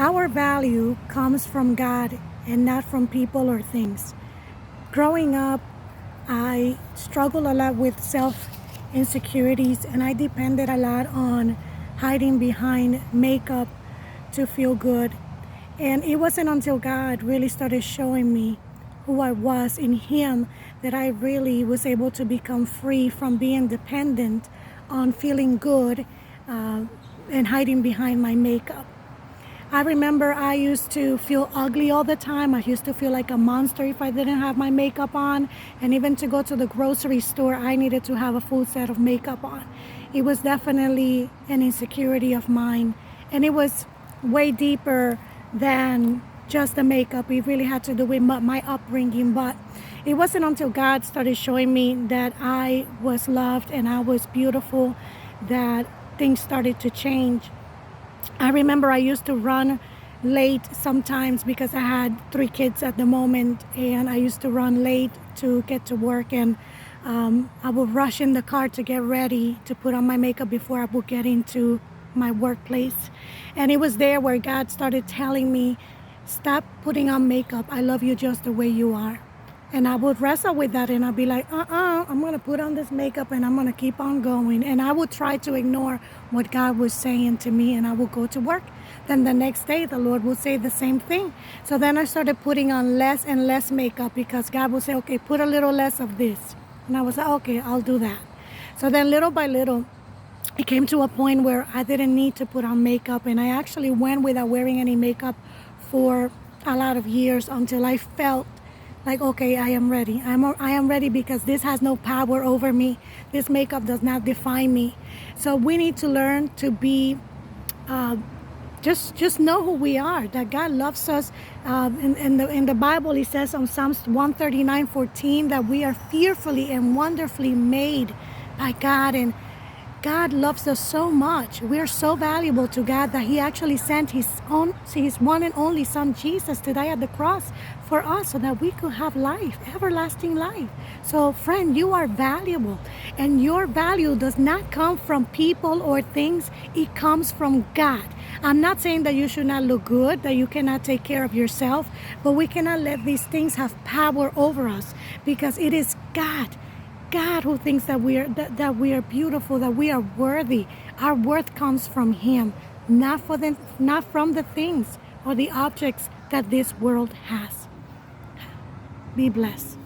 Our value comes from God and not from people or things. Growing up, I struggled a lot with insecurities, and I depended a lot on hiding behind makeup to feel good. And it wasn't until God really started showing me who I was in Him that I really was able to become free from being dependent on feeling good and hiding behind my makeup. I remember I used to feel ugly all the time. I used to feel like a monster if I didn't have my makeup on. And even to go to the grocery store, I needed to have a full set of makeup on. It was definitely an insecurity of mine. And it was way deeper than just the makeup. It really had to do with my upbringing. But it wasn't until God started showing me that I was loved and I was beautiful that things started to change. I remember I used to run late sometimes because I had 3 kids at the moment, and I used to run late to get to work, and I would rush in the car to get ready to put on my makeup before I would get into my workplace. And it was there where God started telling me, stop putting on makeup. I love you just the way you are. And I would wrestle with that, and I'd be like, I'm going to put on this makeup and I'm going to keep on going. And I would try to ignore what God was saying to me, and I would go to work. Then the next day, the Lord would say the same thing. So then I started putting on less and less makeup because God would say, okay, put a little less of this. And I was like, okay, I'll do that. So then little by little, it came to a point where I didn't need to put on makeup, and I actually went without wearing any makeup for a lot of years until I felt like, okay, I am ready. I am ready because this has no power over me. This makeup does not define me. So we need to learn to be, just know who we are, that God loves us. In the Bible, it says on Psalms 139:14 that we are fearfully and wonderfully made by God. And God loves us so much. We are so valuable to God that He actually sent His one and only Son, Jesus, to die at the cross for us so that we could have life, everlasting life. So, friend, you are valuable. And your value does not come from people or things. It comes from God. I'm not saying that you should not look good, that you cannot take care of yourself, but we cannot let these things have power over us, because it is God who thinks that we are beautiful, that we are worthy. Our worth comes from Him, not from the things or the objects that this world has. Be blessed.